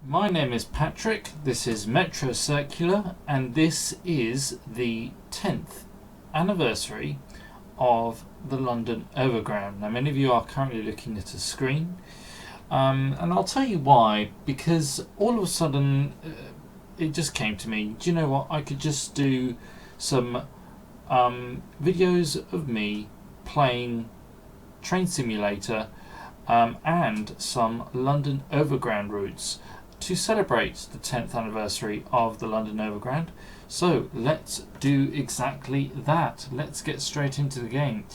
My name is Patrick, this is Metro Circular, and this is the 10th anniversary of the London Overground. Now, many of you are currently looking at a screen, and I'll tell you why, because all of a sudden it just came to me, do you know what, I could just do some videos of me playing Train Simulator and some London Overground routes to celebrate the 10th anniversary of the London Overground. So let's do exactly that. Let's get straight into the game.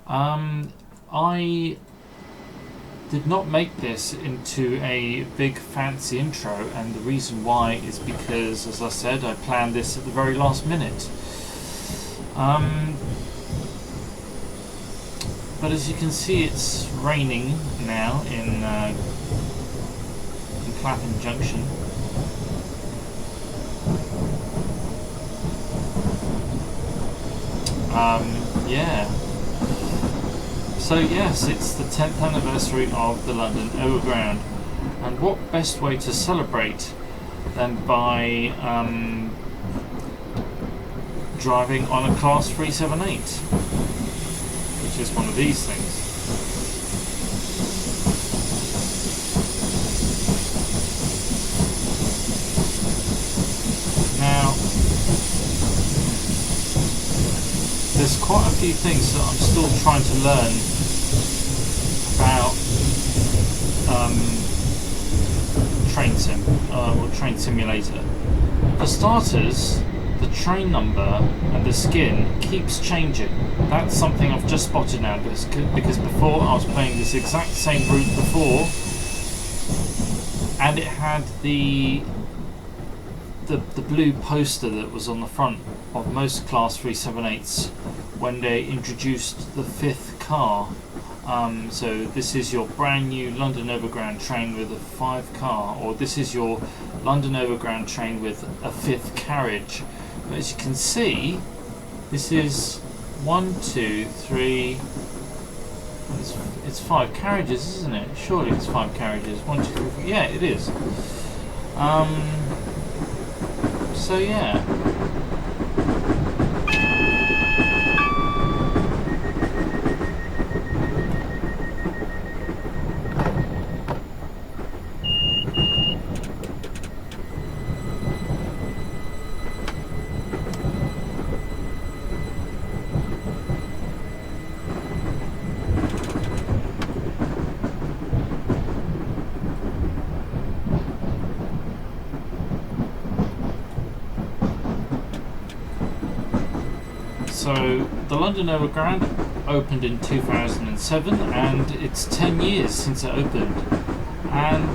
I did not make this into a big fancy intro, and the reason why is because, as I said, I planned this at the very last minute. But as you can see, it's raining now in Camden Junction. Yeah. So yes, it's the 10th anniversary of the London Overground, and what best way to celebrate than by driving on a Class 378, which is one of these things. Now, there's quite a few things that I'm still trying to learn about train sim or train simulator. For starters, the train number and the skin keeps changing. That's something I've just spotted now, because before I was playing this exact same route before, and it had the blue poster that was on the front of most Class 378s when they introduced the 5th car. So this is your brand new London Overground train with a 5 car, or this is your London Overground train with a 5th carriage. But as you can see, this is 1, 2, 3. It's 5 carriages, isn't it? Surely it's 5 carriages. 1, 2, 3, 4. Yeah, it is. So yeah. So the London Overground opened in 2007, and it's 10 years since it opened. And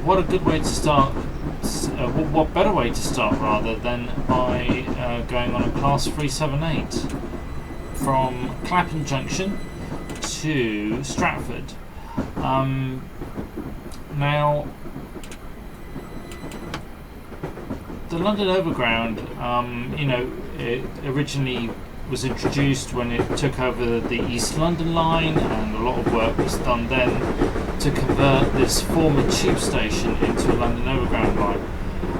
what a good way to start, what better way to start rather than by going on a Class 378 from Clapham Junction to Stratford. Now, the London Overground, it originally was introduced when it took over the East London line, and a lot of work was done then to convert this former tube station into a London Overground line.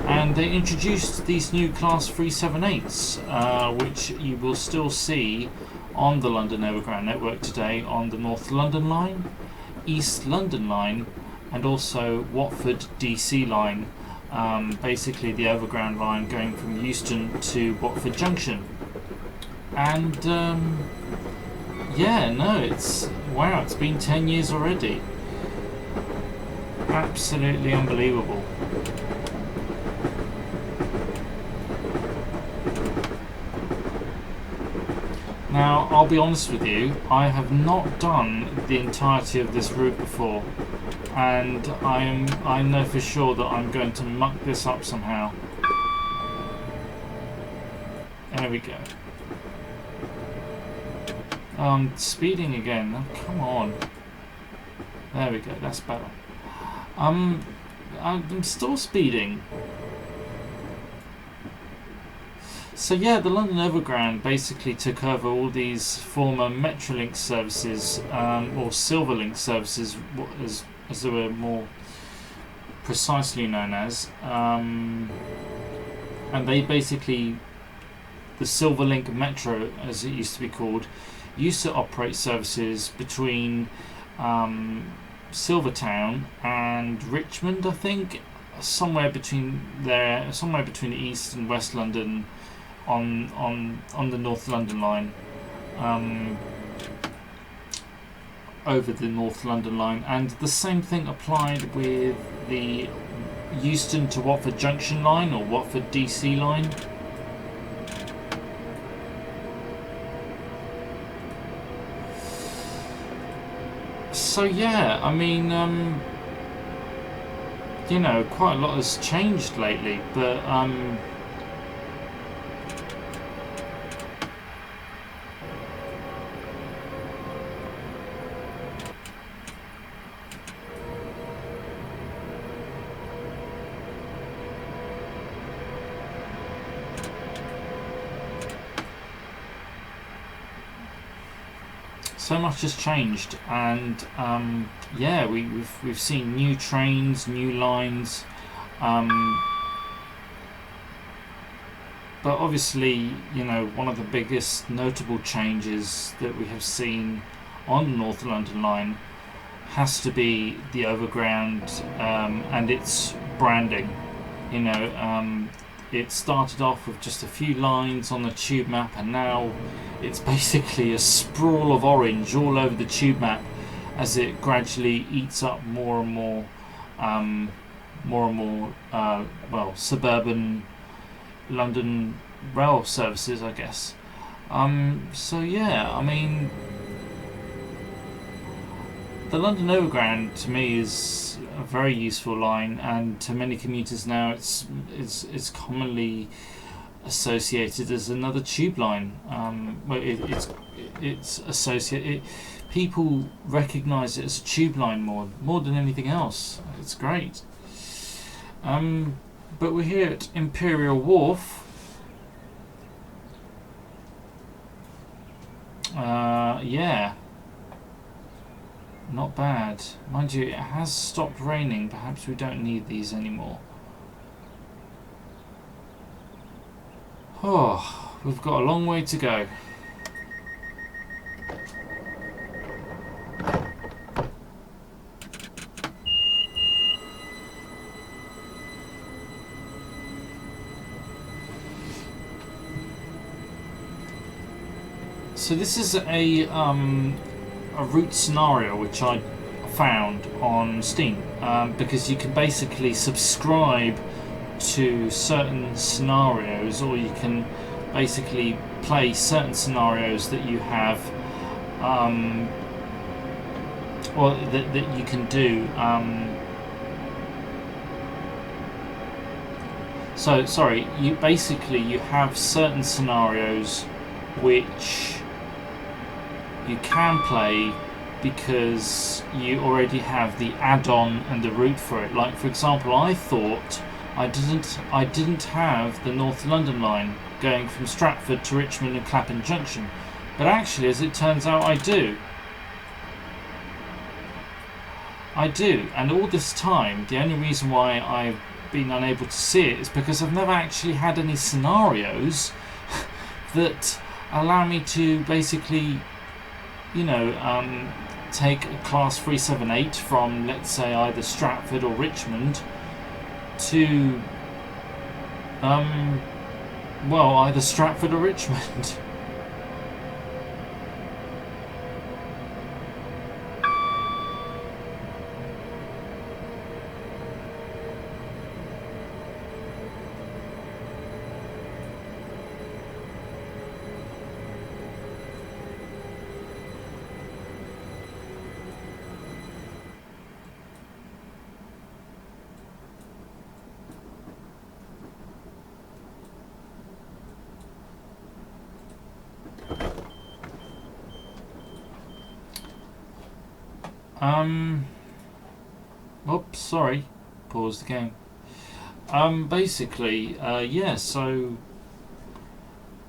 And they introduced these new Class 378s, which you will still see on the London Overground network today on the North London line, East London line, and also Watford DC line. Basically the Overground line going from Euston to Watford Junction. And it's been 10 years already. Absolutely unbelievable. Now, I'll be honest with you, I have not done the entirety of this route before, and I know for sure that I'm going to muck this up somehow. There we go. Speeding again. Oh, come on. There we go. That's better. I'm still speeding. So yeah, the London Overground basically took over all these former Metrolink services, or Silverlink services, as they were more precisely known as, and they basically, the Silverlink Metro, as it used to be called, used to operate services between Silvertown and Richmond, I think, somewhere between East and West London, on the North London line, over the North London line, and the same thing applied with the Euston to Watford Junction line, or Watford DC line. So yeah, I mean, you know, quite a lot has changed lately, but so much has changed, and yeah, we've seen new trains, new lines, but obviously, you know, one of the biggest notable changes that we have seen on the North London line has to be the Overground, and its branding. You know, it started off with just a few lines on the tube map, and now it's basically a sprawl of orange all over the tube map as it gradually eats up more and more, well, suburban London rail services, I guess. So yeah, I mean, the London Overground to me is a very useful line, and to many commuters now it's commonly associated as another tube line. Well, it's associated. People recognise it as a tube line more than anything else. It's great. But we're here at Imperial Wharf. Yeah, not bad. Mind you, it has stopped raining. Perhaps we don't need these anymore. Oh, we've got a long way to go. So this is a route scenario which I found on Steam, because you can basically subscribe to certain scenarios, or you can basically play certain scenarios that you have, or that you can do. So sorry, you have certain scenarios which you can play because you already have the add-on and the route for it. Like, for example, I thought I didn't have the North London line going from Stratford to Richmond and Clapham Junction, but actually, as it turns out, I do. And all this time, the only reason why I've been unable to see it is because I've never actually had any scenarios that allow me to basically, you know, take a class 378 from, let's say, either Stratford or Richmond to, well, either Stratford or Richmond. Oops, sorry. Pause the game. Basically, yeah, so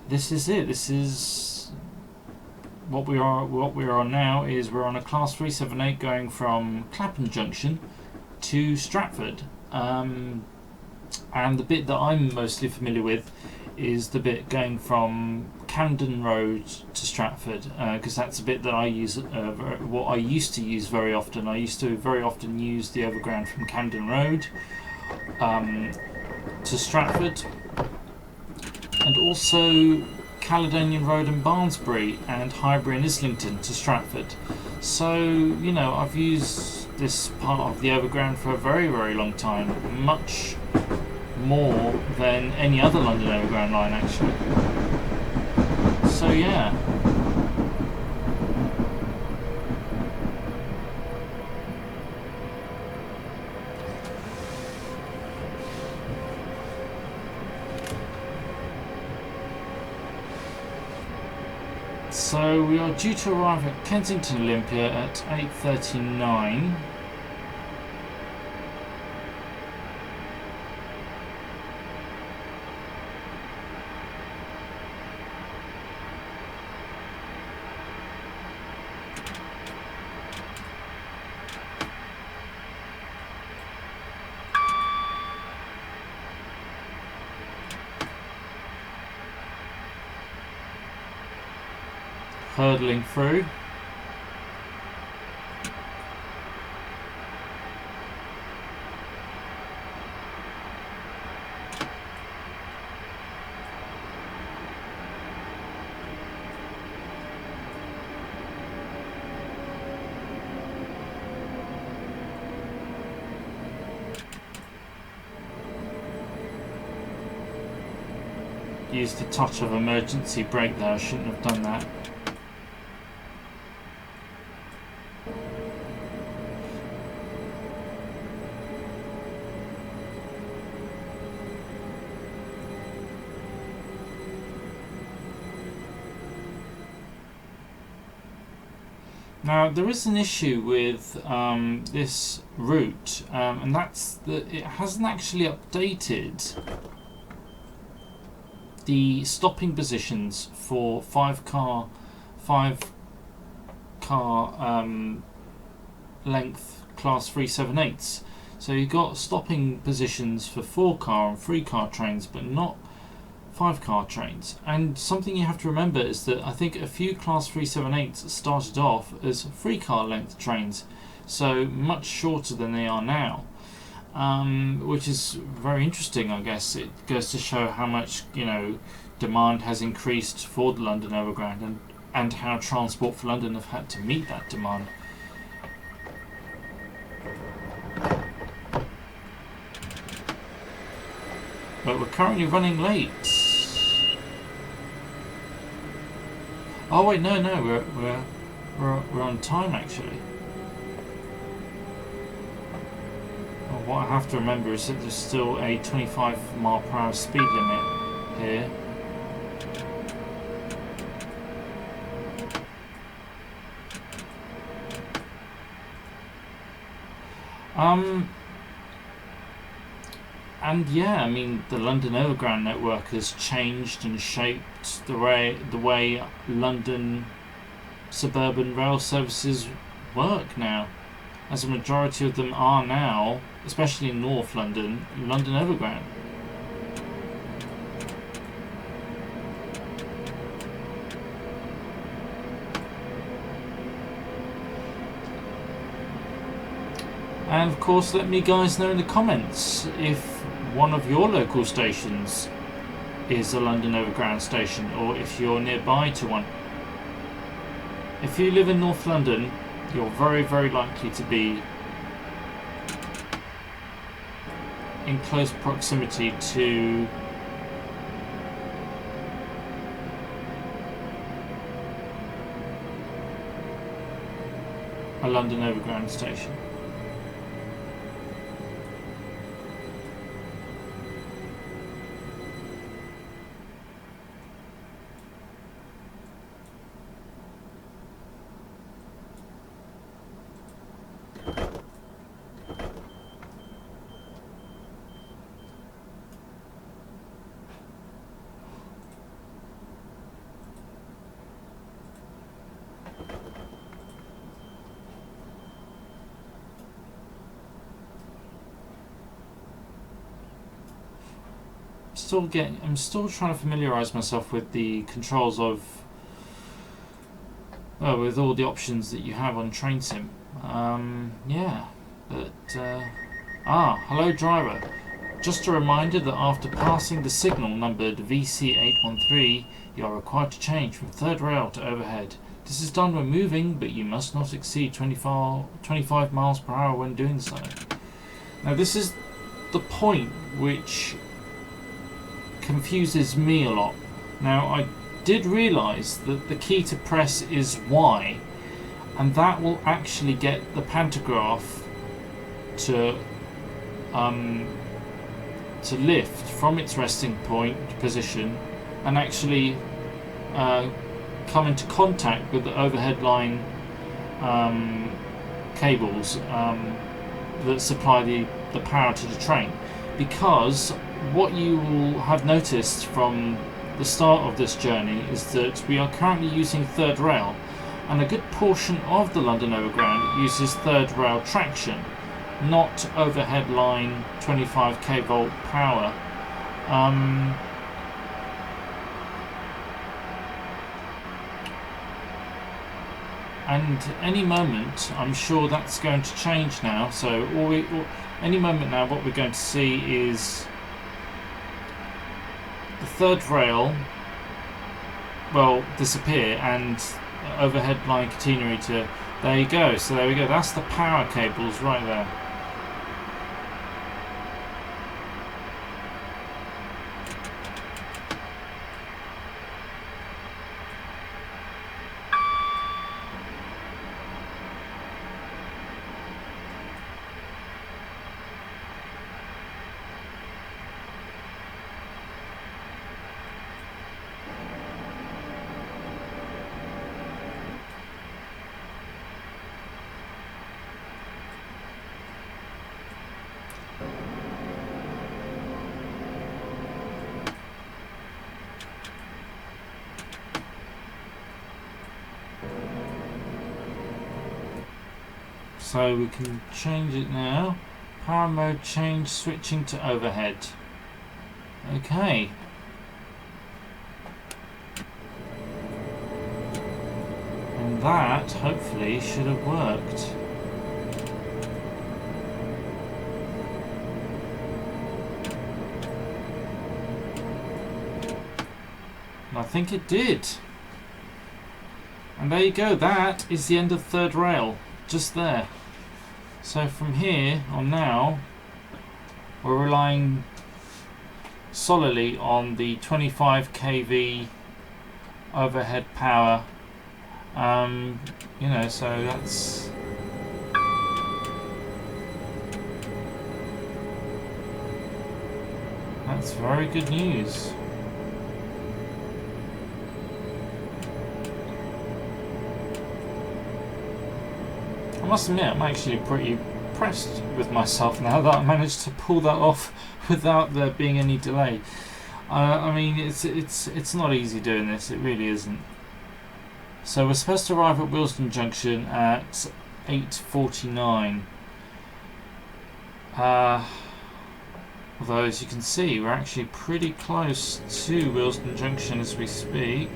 this is it. This is what we are on now. Is we're on a class 378 going from Clapham Junction to Stratford. and the bit that I'm mostly familiar with is the bit going from Camden Road to Stratford, because that's a bit that I use, what I used to use very often. I used to very often use the Overground from Camden Road to Stratford, and also Caledonian Road and Barnsbury, and Highbury and Islington to Stratford. So, you know, I've used this part of the Overground for a very, very long time, much more than any other London Overground line actually. So yeah. So we are due to arrive at Kensington Olympia at 8:39. Hurtling through. Used a touch of emergency brake there, I shouldn't have done that. Now there is an issue with this route, and that's that it hasn't actually updated the stopping positions for five car length class 378s. So you've got stopping positions for 4-car and 3-car trains, but not 5-car trains. And something you have to remember is that I think a few class 378s started off as 3-car length trains, so much shorter than they are now. Which is very interesting, I guess. It goes to show how much, you know, demand has increased for the London Overground, and how Transport for London have had to meet that demand. But we're currently running late. Oh wait, no, we're on time actually. What I have to remember is that there's still a 25 mph speed limit here. And yeah, I mean, the London Overground network has changed and shaped the way London suburban rail services work now, as a majority of them are now, especially in North London, London Overground. And of course, let me guys know in the comments if one of your local stations is a London Overground station, or if you're nearby to one. If you live in North London, you're very, very likely to be in close proximity to a London Overground station. I'm still trying to familiarise myself with the controls of, with all the options that you have on Train Sim. Yeah, but hello driver. Just a reminder that after passing the signal numbered VC813, you are required to change from third rail to overhead. This is done when moving, but you must not exceed 25 miles per hour when doing so. Now this is the point which confuses me a lot. Now I did realise that the key to press is Y, and that will actually get the pantograph to lift from its resting point position and actually come into contact with the overhead line cables that supply the power to the train. Because what you will have noticed from the start of this journey is that we are currently using third rail, and a good portion of the London Overground uses third rail traction, not overhead line 25 kV power. And any moment I'm sure that's going to change now, so any moment now what we're going to see is the third rail disappear and overhead line catenary to, there you go, so there we go, that's the power cables right there. So we can change it now. Power mode change, switching to overhead. Okay. And that hopefully should have worked. And I think it did. And there you go, that is the end of third rail. Just there. So from here on now, we're relying solely on the 25 kV overhead power. So that's very good news. I must admit, I'm actually pretty impressed with myself now that I managed to pull that off without there being any delay. I mean, it's not easy doing this, it really isn't. So we're supposed to arrive at Willesden Junction at 8:49. Although, as you can see, we're actually pretty close to Willesden Junction as we speak.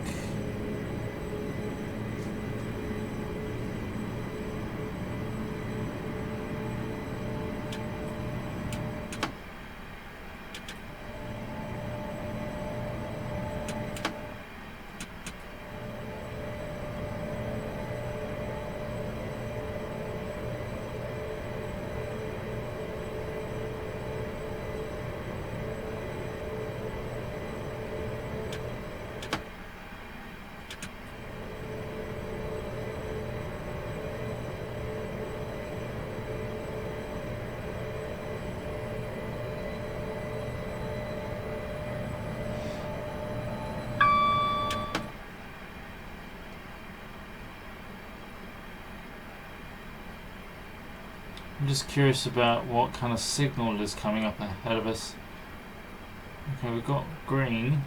I'm just curious about what kind of signal is coming up ahead of us. Okay, we've got green.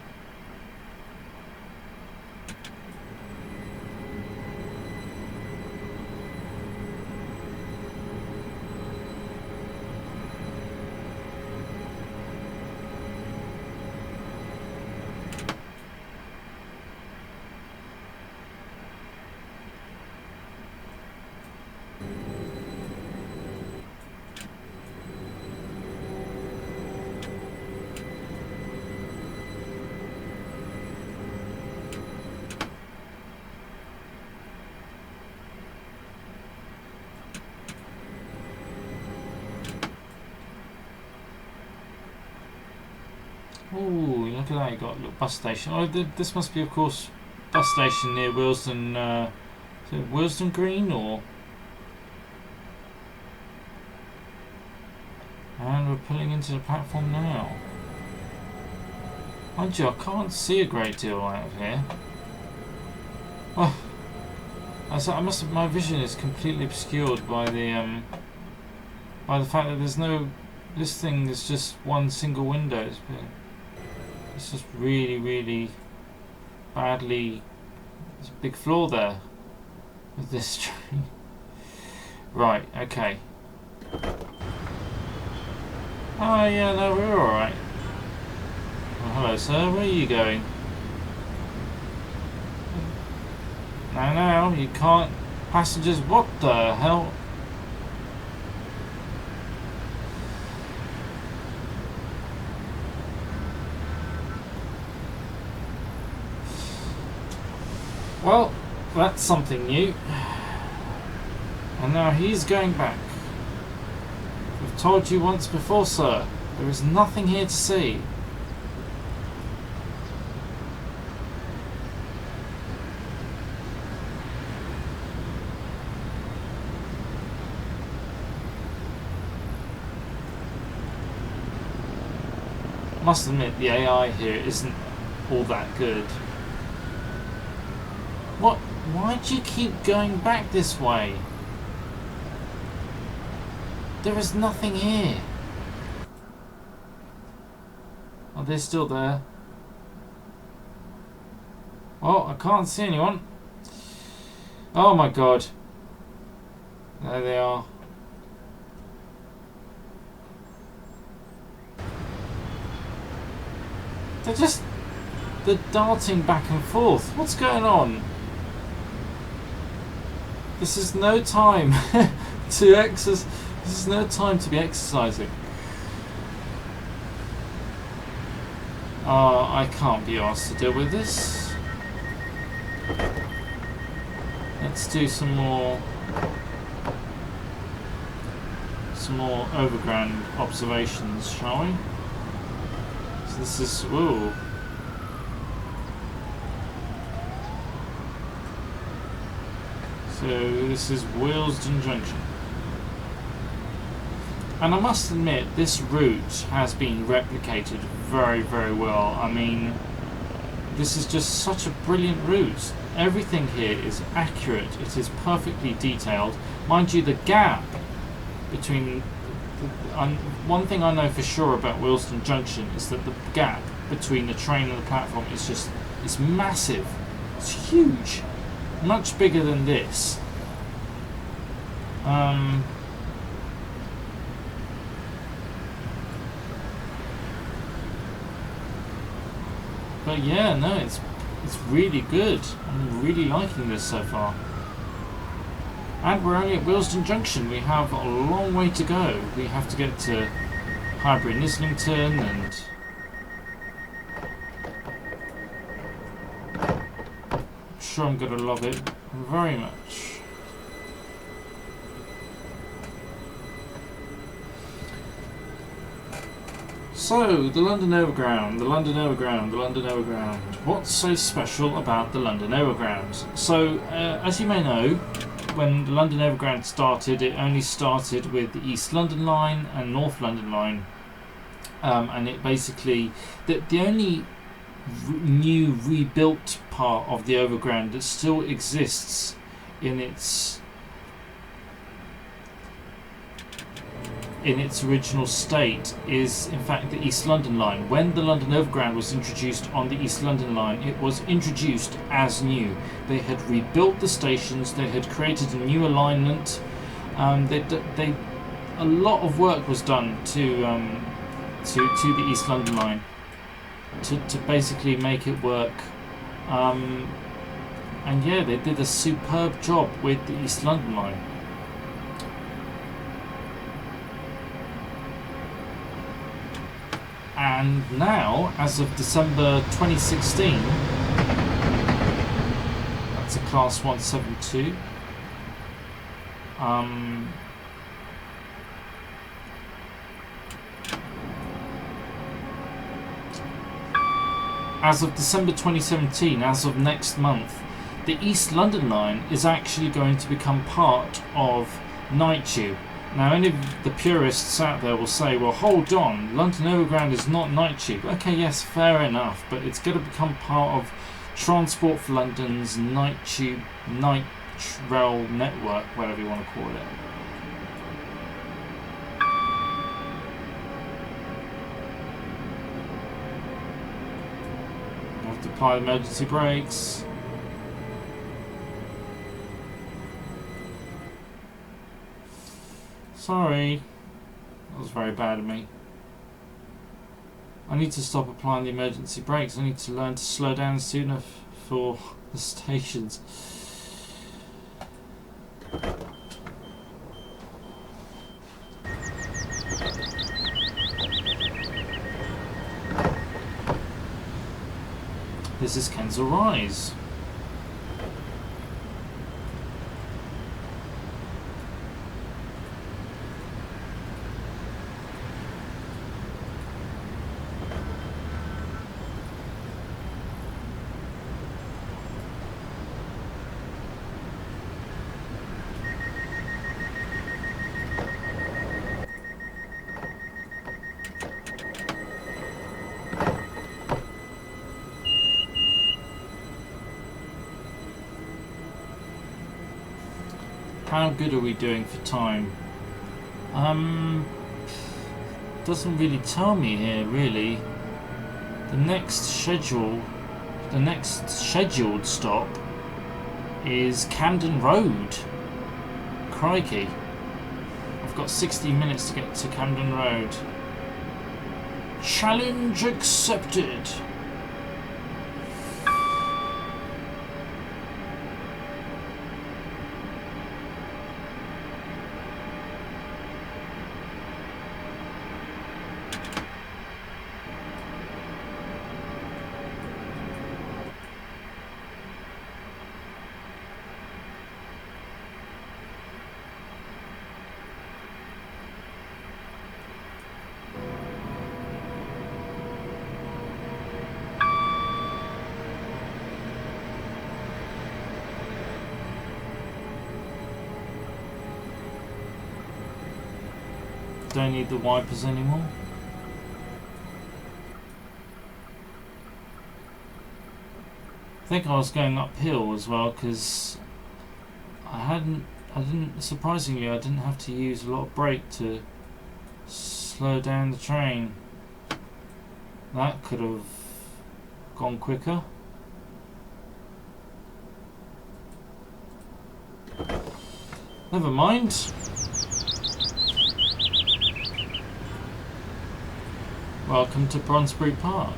Oh, look at that! You got a little bus station. Oh, this must be, of course, bus station near Willesden. Is it Willesden Green or? And we're pulling into the platform now. Mind you, I can't see a great deal out of here. Oh, I must have, my vision is completely obscured by the fact that there's no. This thing is just one single window. It's just really, really badly. There's a big flaw there with this train. Right. Okay. Oh yeah, no, we're all right. Well, hello, sir. Where are you going? No, you can't. Passengers, what the hell? Well, that's something new. And now he's going back. I've told you once before, sir. There is nothing here to see. Must admit, the AI here isn't all that good. What? Why do you keep going back this way? There is nothing here. Oh, they're still there. Oh, I can't see anyone. Oh my god. There they are. They're darting back and forth. What's going on? This is no time to exercise. This is no time to be exercising. I can't be asked to deal with this. Let's do some more overground observations, shall we? So this is ooh. So this is Willesden Junction. And I must admit, this route has been replicated very, very well. I mean, this is just such a brilliant route. Everything here is accurate. It is perfectly detailed. Mind you, the gap between... one thing I know for sure about Willesden Junction is that the gap between the train and the platform is just... it's massive. It's huge. Much bigger than this. But yeah, no, it's really good. I'm really liking this so far. And we're only at Willesden Junction. We have a long way to go. We have to get to Highbury and Islington and... I'm sure I'm going to love it very much. So, the London Overground, the London Overground, the London Overground. What's so special about the London Overground? So, as you may know, when the London Overground started, it only started with the East London Line and North London Line. And it basically... The only new rebuilt part of the Overground that still exists in its original state is in fact the East London Line. When the London Overground was introduced on the East London Line, it was introduced as new. They had rebuilt the stations, they had created a new alignment, a lot of work was done to the East London Line to basically make it work, and yeah, they did a superb job with the East London Line. And now, as of December 2016, that's a Class 172. as of December 2017, as of next month, the East London line is actually going to become part of Night Tube. Now, any of the purists out there will say, well, hold on, London Overground is not Night Tube. Okay, yes, fair enough, but it's going to become part of Transport for London's Night Tube, Night Rail network, whatever you want to call it. You have to apply the emergency brakes. Sorry, that was very bad of me. I need to stop applying the emergency brakes. I need to learn to slow down sooner for the stations. This is Kensington Rise. How good are we doing for time? Doesn't really tell me here, really. The next scheduled stop is Camden Road. Crikey. I've got 60 minutes to get to Camden Road. Challenge accepted. Don't need the wipers anymore. I think I was going uphill as well because surprisingly I didn't have to use a lot of brake to slow down the train. That could have gone quicker. Never mind. Welcome to Bronsbury Park.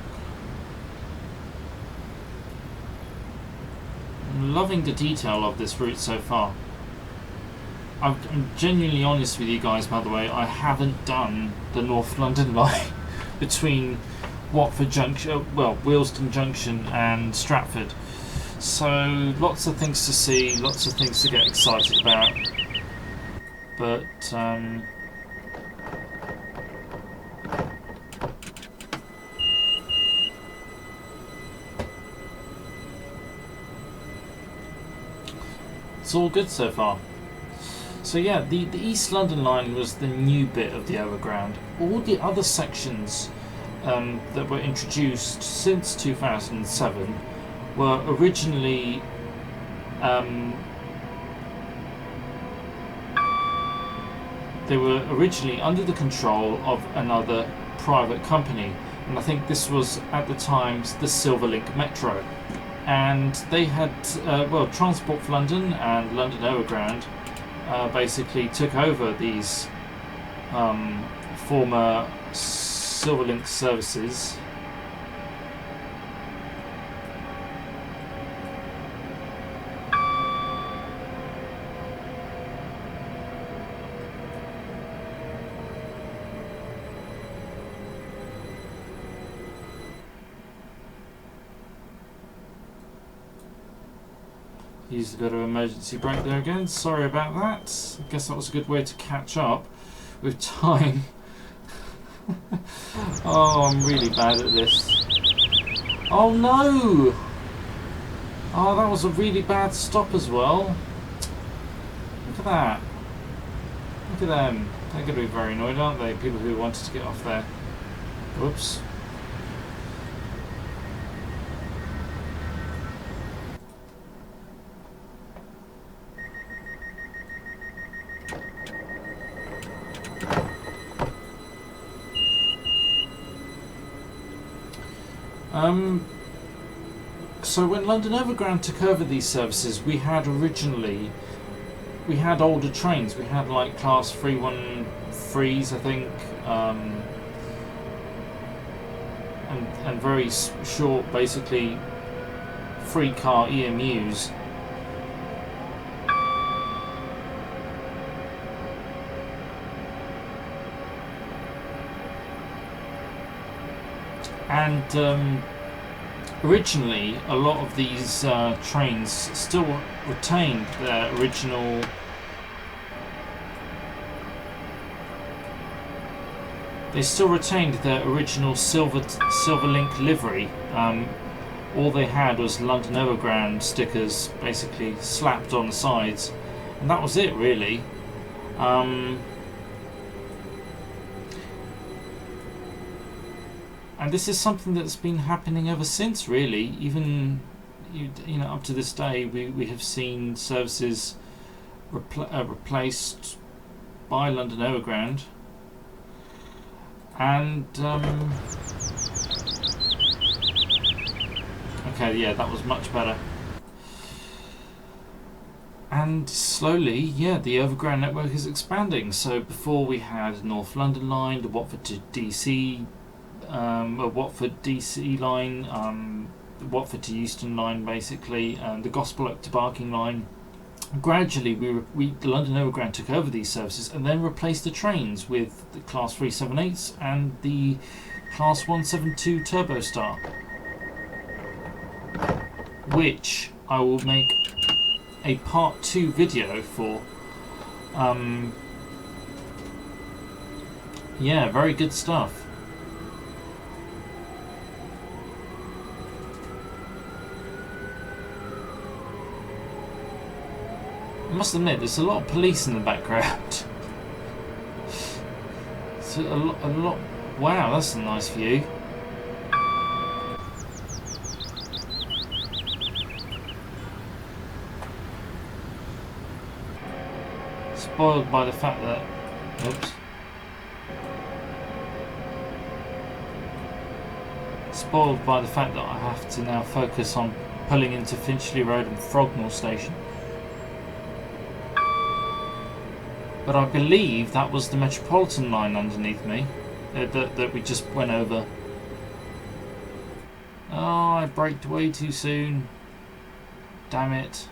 I'm loving the detail of this route so far. I'm genuinely honest with you guys, by the way. I haven't done the North London line between Watford Junction, well, Willesden Junction and Stratford. So lots of things to see, lots of things to get excited about. But it's all good so far. So yeah, the East London line was the new bit of the Overground. All the other sections that were introduced since 2007 were originally under the control of another private company, and I think this was at the time the Silverlink Metro. And they had, Transport for London and London Overground basically took over these former Silverlink services. Used a bit of emergency brake there again, sorry about that. I guess that was a good way to catch up with time. Oh, I'm really bad at this. Oh no! Oh, that was a really bad stop as well. Look at that. Look at them. They're going to be very annoyed, aren't they? People who wanted to get off there. Whoops. So when London Overground took over these services, we had older trains. We had like class 313s, I think, and very short, basically free car EMUs. And originally, a lot of these trains still retained their original silver link livery. All they had was London Overground stickers basically slapped on the sides, and that was it really. And this is something that's been happening ever since, really. Even you know, up to this day, we have seen services replaced by London Overground. And okay, yeah, that was much better. And slowly, yeah, the Overground network is expanding. So before we had North London Line, the Watford to DC. A Watford DC line, the Watford to Euston line, basically, and the Gospel Oak to Barking line. Gradually, the London Overground took over these services and then replaced the trains with the Class 378s and the Class 172 Turbo Star, which I will make a part 2 video for. Yeah, very good stuff. I must admit, there's a lot of police in the background. It's a lot. Wow, that's a nice view. Spoiled by the fact that. Oops. Spoiled by the fact that I have to now focus on pulling into Finchley Road and Frognall Station. But I believe that was the Metropolitan line underneath me that we just went over. Oh, I braked way too soon. Damn it.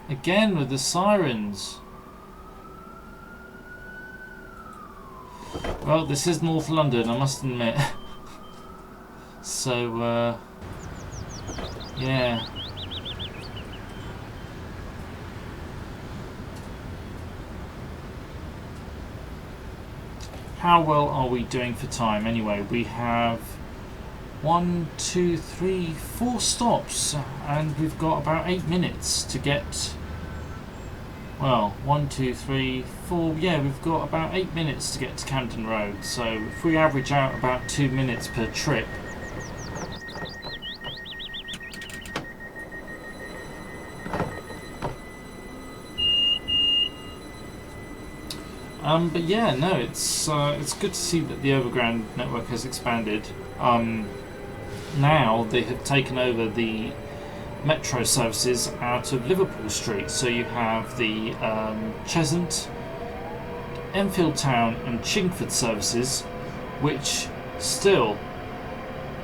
Again with the sirens. Well, this is North London, I must admit. So, yeah. How well are we doing for time? Anyway, we have 1, 2, 3, 4 stops, and we've got about 8 minutes to get. Well, 1, 2, 3, 4. Yeah, we've got about 8 minutes to get to Camden Road. So if we average out about 2 minutes per trip. But yeah, no, it's good to see that the Overground network has expanded. Now they have taken over the metro services out of Liverpool Street, so you have the Cheshunt, Enfield Town and Chingford services, which still,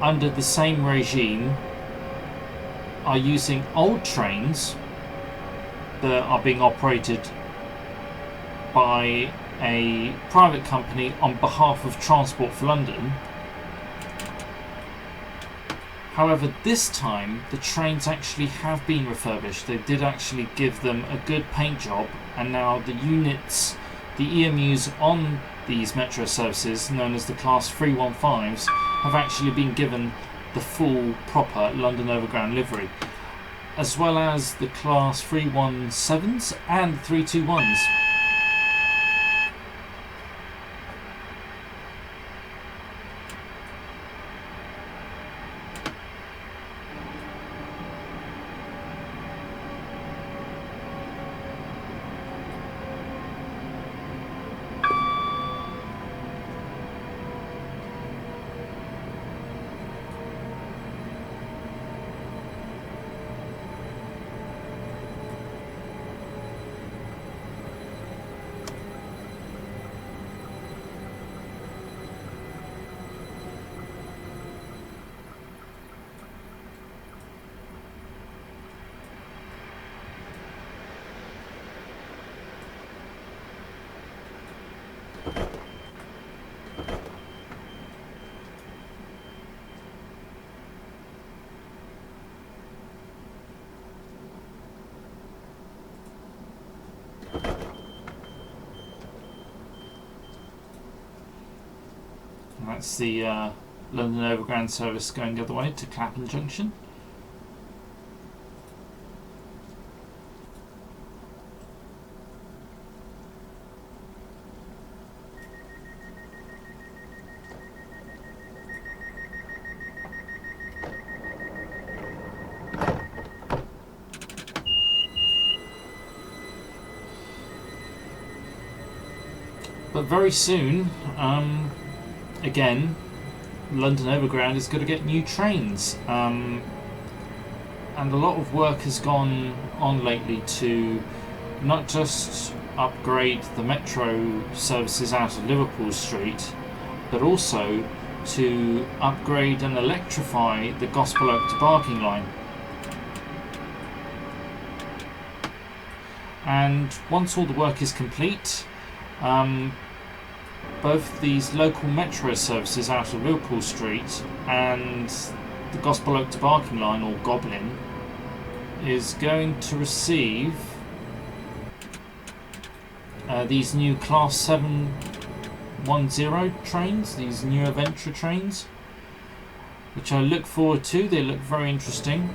under the same regime, are using old trains that are being operated by a private company on behalf of Transport for London. However, this time the trains actually have been refurbished. They did actually give them a good paint job, and now the units, the EMUs on these metro services, known as the Class 315s, have actually been given the full proper London Overground livery, as well as the Class 317s and 321s. That's the London Overground service going the other way to Clapham Junction. But very soon, again, London Overground is going to get new trains, and a lot of work has gone on lately to not just upgrade the metro services out of Liverpool Street, but also to upgrade and electrify the Gospel Oak to Barking line. And once all the work is complete, both these local metro services out of Liverpool Street and the Gospel Oak to Barking line, or Goblin, is going to receive these new Class 710 trains, these new Aventra trains, which I look forward to. They look very interesting,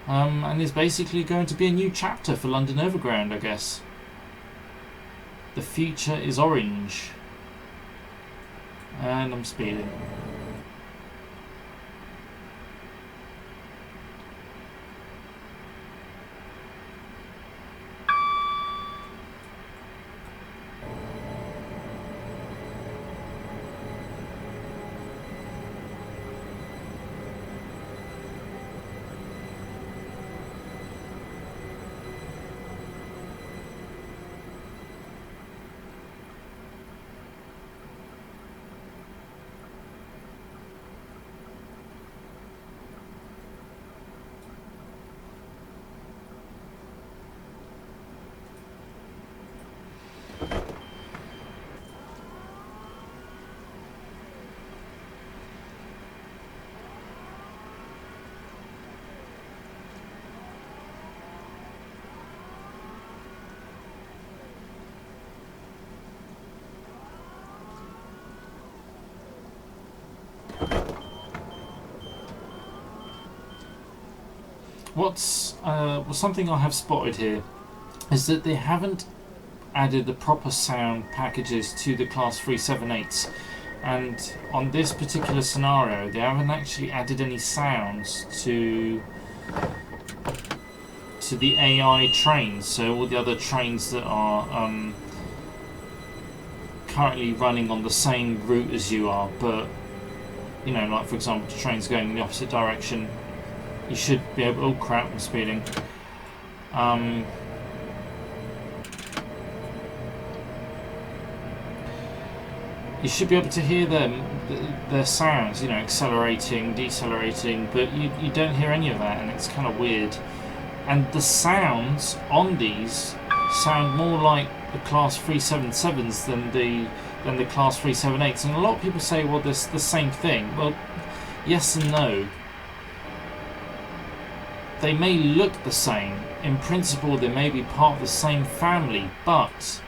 and is basically going to be a new chapter for London Overground, I guess. The future is orange. And I'm speeding. What's something I have spotted here is that they haven't added the proper sound packages to the Class 378s, and on this particular scenario they haven't actually added any sounds to the AI trains, so all the other trains that are currently running on the same route as you are, but you know, like for example the trains going in the opposite direction, you should be able. Oh crap, I'm speeding. You should be able to hear their sounds, you know, accelerating, decelerating, but you don't hear any of that, and it's kind of weird. And the sounds on these sound more like the Class 377s than the Class 378s, and a lot of people say, well, this the same thing. Well, Yes and no. They may look the same. In principle, they may be part of the same family, but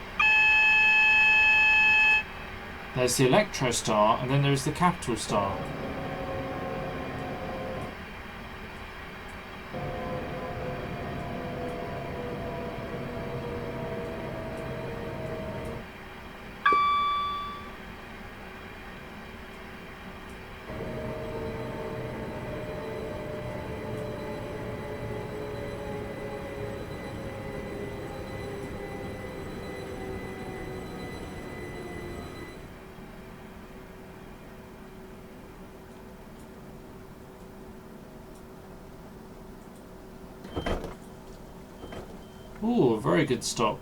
there's the Electro Star and then there's the Capital Star. Ooh, a very good stop.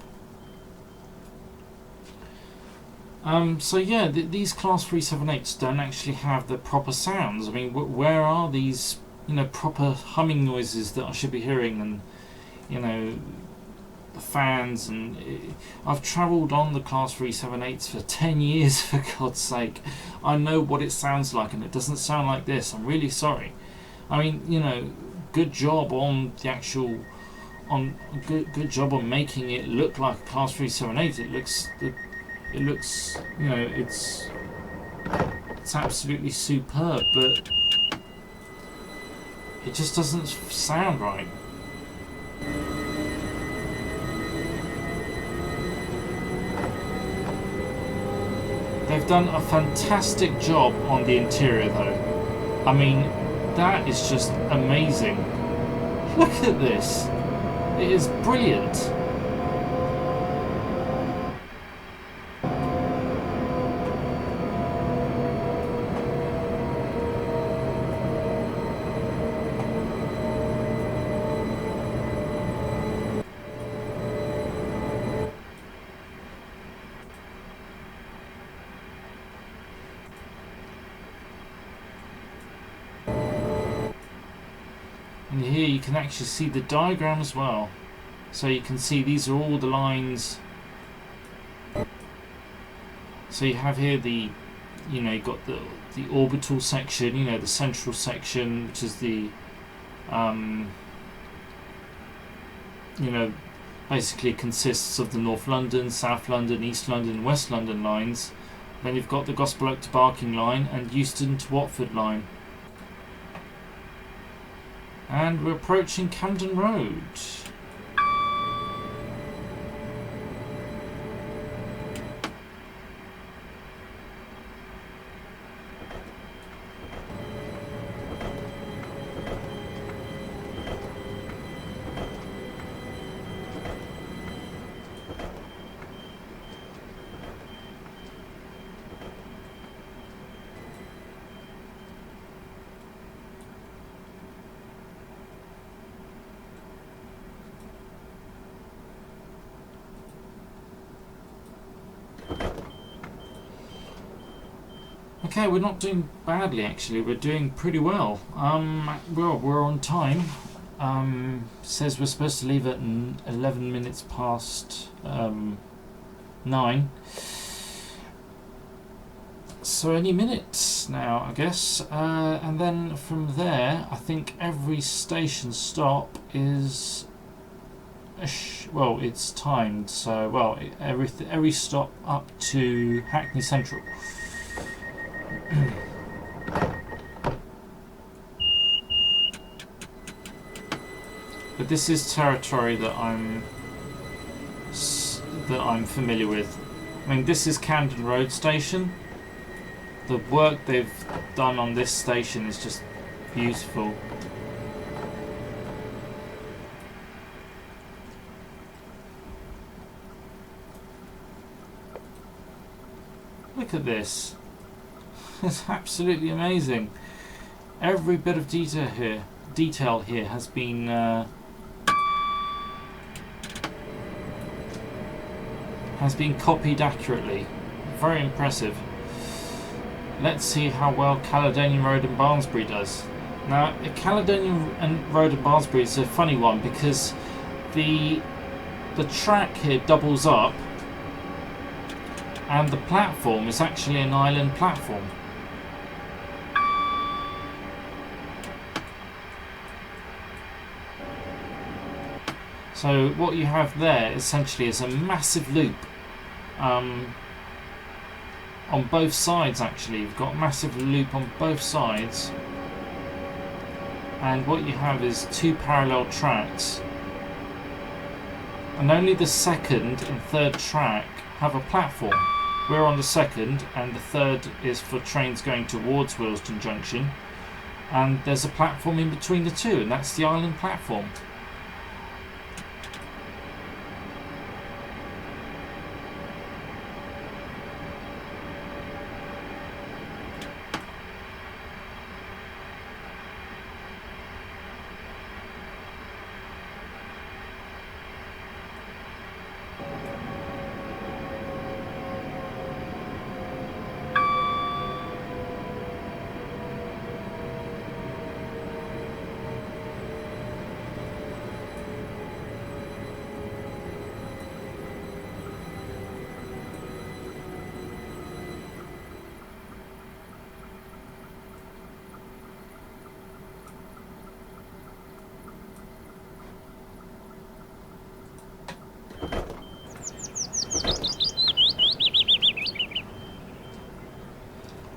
So yeah, these Class 378s don't actually have the proper sounds. I mean, where are these, proper humming noises that I should be hearing, and, the fans, and I've travelled on the Class 378s for 10 years, for God's sake. I know what it sounds like, and it doesn't sound like this. I'm really sorry. I mean, good job on the actual, good job on making it look like a Class 378. It looks, it's absolutely superb, but it just doesn't sound right. They've done a fantastic job on the interior though. I mean, that is just amazing. Look at this. It is brilliant. And here you can actually see the diagram as well. So you can see these are all the lines. So you have here the, you've got the orbital section, the central section, which is the, basically consists of the North London, South London, East London, West London lines. Then you've got the Gospel Oak to Barking line and Euston to Watford line. And we're approaching Camden Road. Okay, we're not doing badly actually. We're doing pretty well. Well, we're on time. Says we're supposed to leave at 11 minutes past 9. So any minute now, I guess. And then from there, I think every station stop is well, it's timed. So well, every stop up to Hackney Central. But this is territory that I'm familiar with. I mean, this is Camden Road station. The work they've done on this station is just beautiful. Look at this. It's absolutely amazing. Every bit of detail here has been copied accurately. Very impressive. Let's see how well Caledonian Road and Barnsbury does. Now, Caledonian Road and Barnsbury is a funny one because the track here doubles up, and the platform is actually an island platform. So what you have there essentially is a massive loop on both sides. Actually, you've got a massive loop on both sides, and what you have is two parallel tracks, and only the second and third track have a platform. We're on the second, and the third is for trains going towards Willesden Junction, and there's a platform in between the two, and that's the island platform.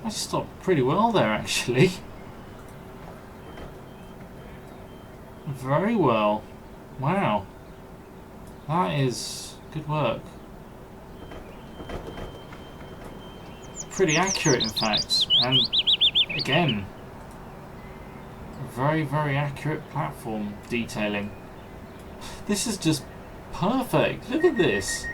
I stopped pretty well there, actually. Very well. Wow. That is good work. Pretty accurate, in fact. And again, very, very accurate platform detailing. This is just perfect. Look at this.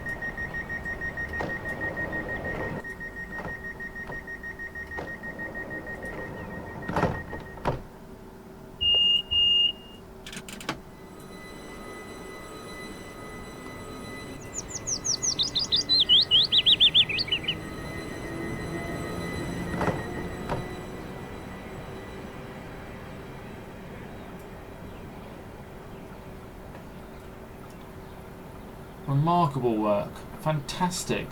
Remarkable work. Fantastic.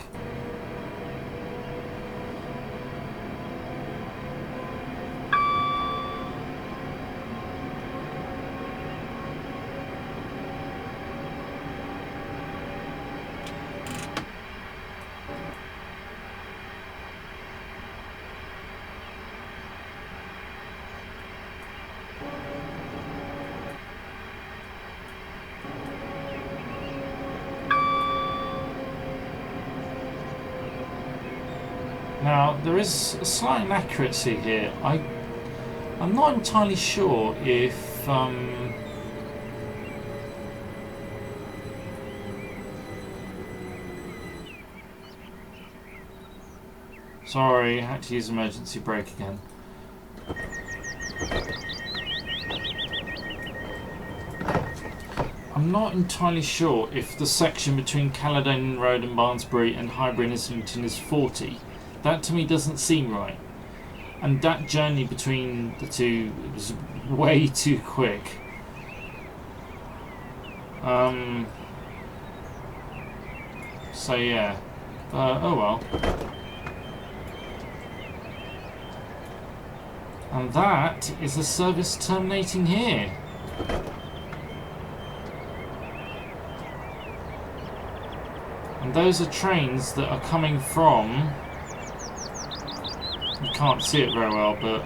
Now, there is a slight inaccuracy here. I'm not entirely sure if sorry, I had to use emergency brake again. I'm not entirely sure if the section between Camden Road and Barnsbury and Highbury and Islington is 40. That to me doesn't seem right. And that journey between the two was way too quick. So yeah. Oh well. And that is the service terminating here. And those are trains that are coming from... You can't see it very well, but...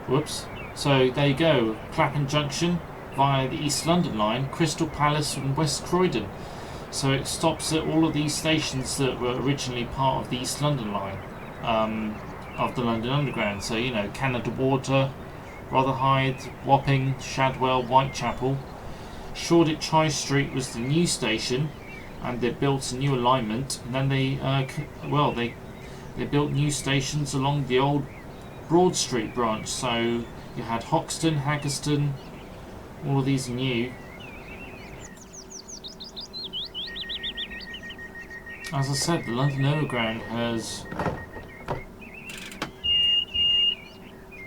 Whoops. So there you go. Clapham Junction via the East London line, Crystal Palace and West Croydon. So it stops at all of these stations that were originally part of the East London line of the London Underground. So, you know, Canada Water, Rotherhithe, Wapping, Shadwell, Whitechapel. Shoreditch High Street was the new station, and they built a new alignment. And then they built new stations along the old Broad Street branch. So you had Hoxton, Haggerston, all of these are new. As I said, the London Overground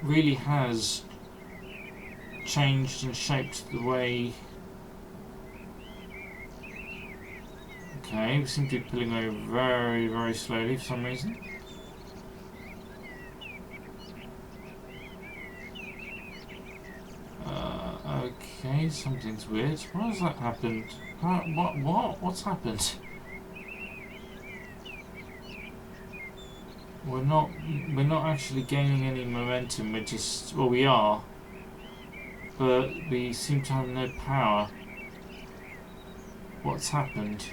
really has changed and shaped the way. Okay, we seem to be pulling over very, very slowly for some reason. Okay, something's weird. What has that happened? What's happened? We're not actually gaining any momentum. We're just, well, we are, but we seem to have no power. What's happened?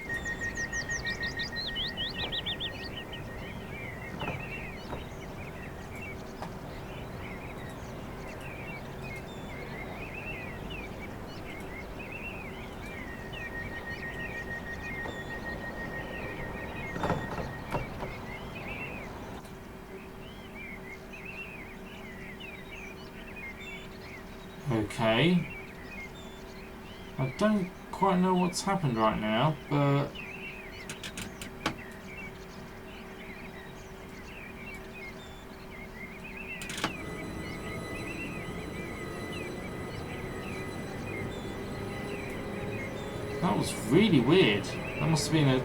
Okay. I don't quite know what's happened right now, but that was really weird. That must have been a...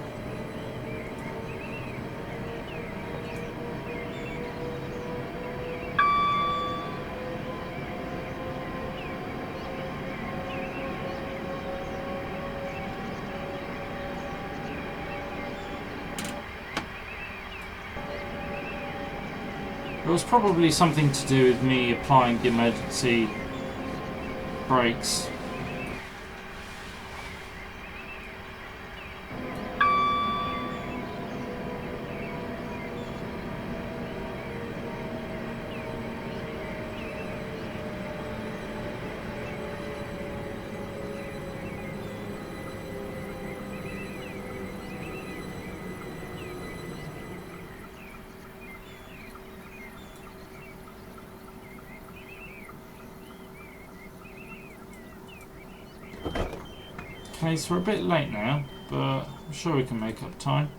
It was probably something to do with me applying the emergency brakes. Okay, so we're a bit late now, but I'm sure we can make up time.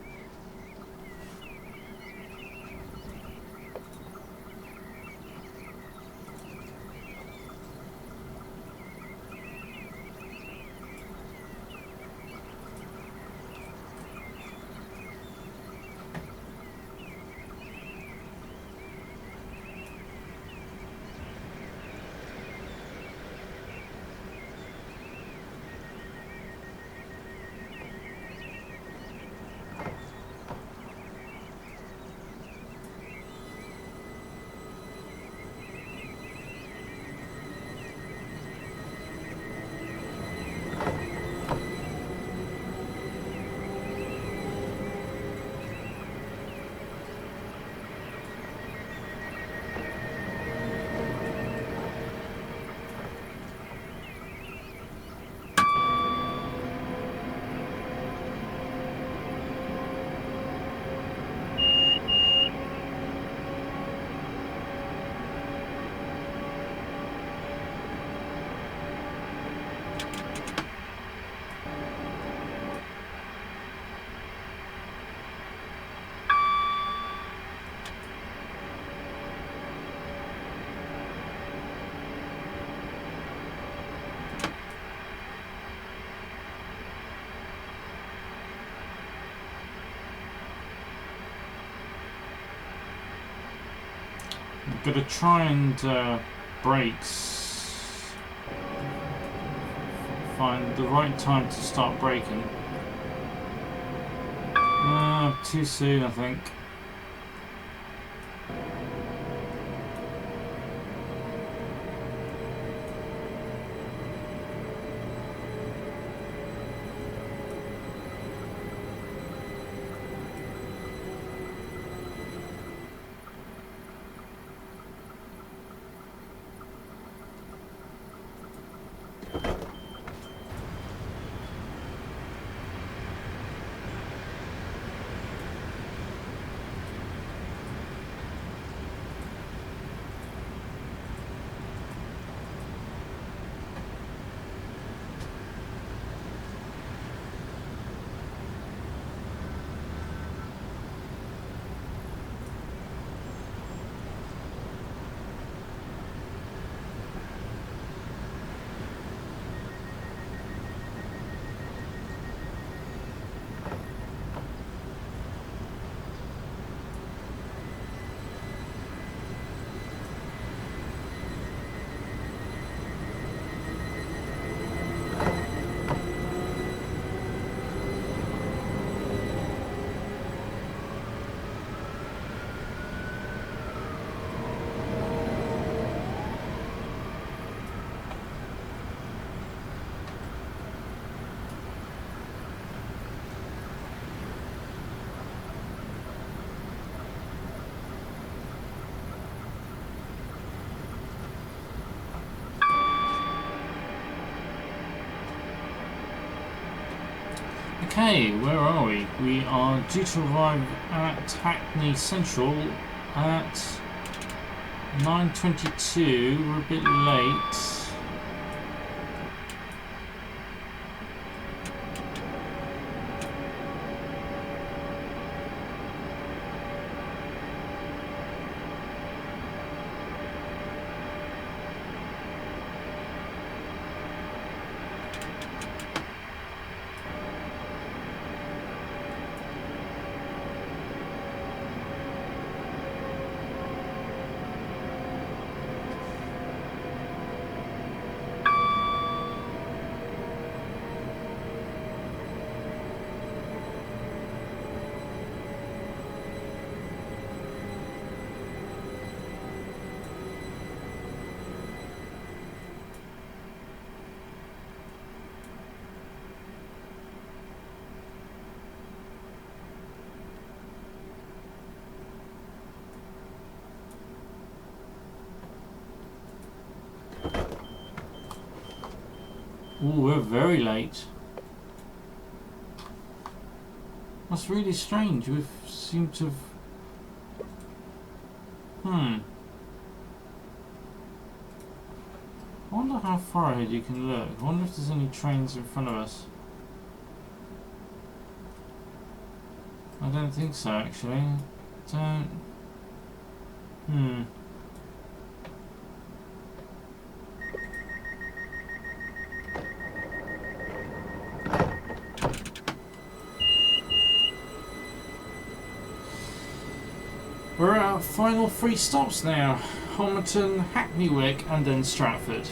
I'm gonna try and find the right time to start braking. Too soon, I think. Okay, where are we? We are due to arrive at Hackney Central at 9:22. We're a bit late. Ooh, we're very late. That's really strange. We seem to have... I wonder how far ahead you can look. I wonder if there's any trains in front of us. I don't think so, actually. Don't... We're at our final 3 stops now. Homerton, Hackney Wick and then Stratford.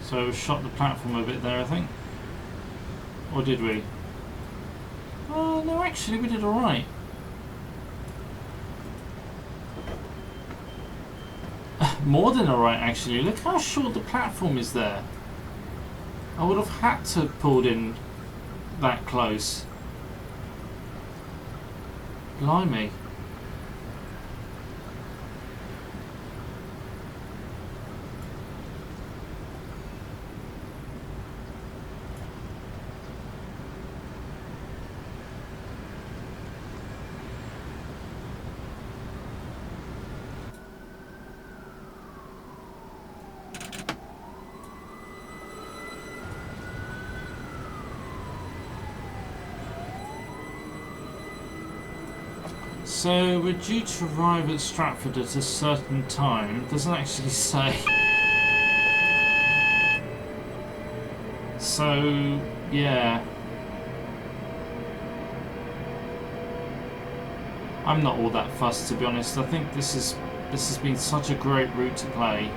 So we shot the platform a bit there, I think. Or did we? No, actually we did alright. More than alright, actually. Look how short the platform is there. I would have had to have pulled in that close. Blimey. So we're due to arrive at Stratford at a certain time. It doesn't actually say. So yeah, I'm not all that fussed, to be honest. I think this has been such a great route to play.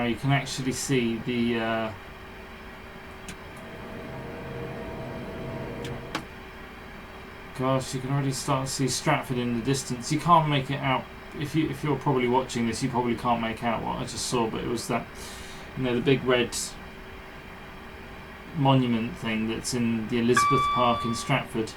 now you can actually see the gosh, you can already start to see Stratford in the distance. You can't make it out. If you're probably watching this, you probably can't make out what I just saw, but it was that, you know, the big red monument thing that's in the Elizabeth Park in Stratford.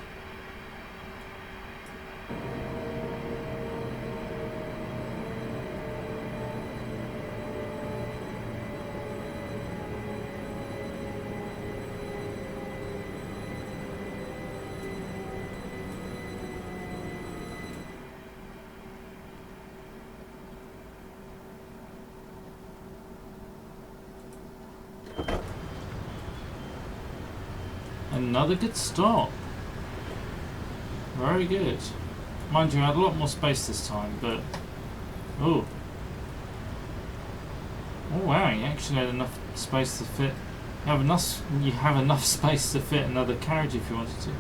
Another good stop. Very good. Mind you, I had a lot more space this time, but oh wow, you actually had enough space to fit. You have enough space to fit another carriage if you wanted to.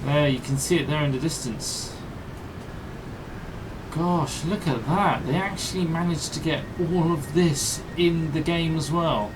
There, you can see it there in the distance. Gosh, look at that. They actually managed to get all of this in the game as well.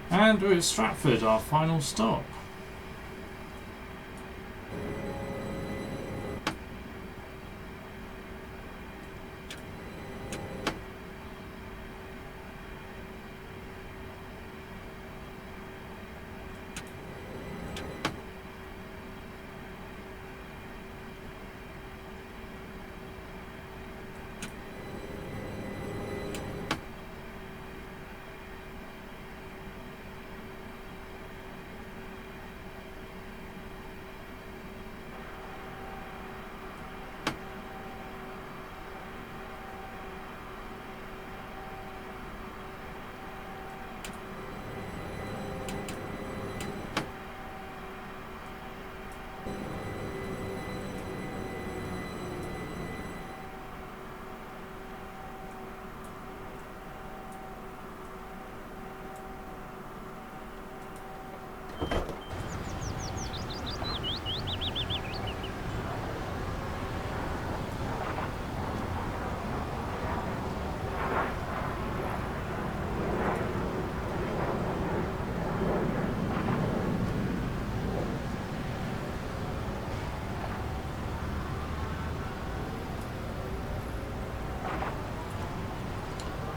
And we're at Stratford, our final stop.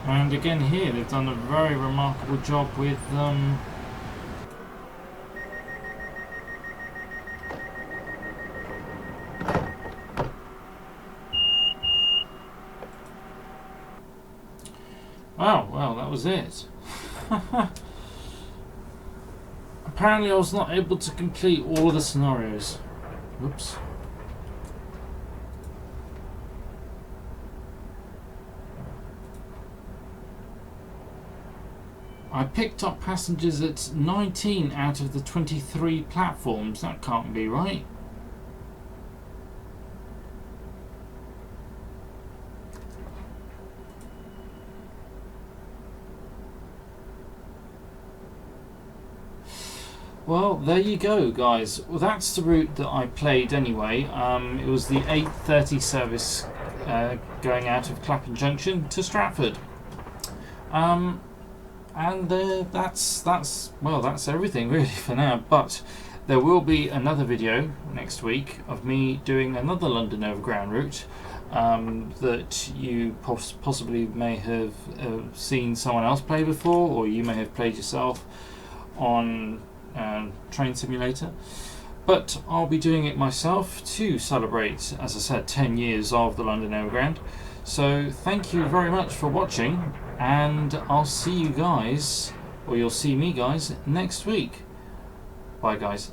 And again here, they've done a very remarkable job with Oh, well, that was it. Apparently I was not able to complete all of the scenarios. Whoops. I picked up passengers at 19 out of the 23 platforms. That can't be right. Well, there you go, guys. Well, that's the route that I played anyway. It was the 8:30 service going out of Clapham Junction to Stratford. And that's everything really for now. But there will be another video next week of me doing another London Overground route that you possibly may have seen someone else play before, or you may have played yourself on Train Simulator. But I'll be doing it myself to celebrate, as I said, 10 years of the London Overground. So thank you very much for watching, and I'll see you guys, or you'll see me guys, next week. Bye guys.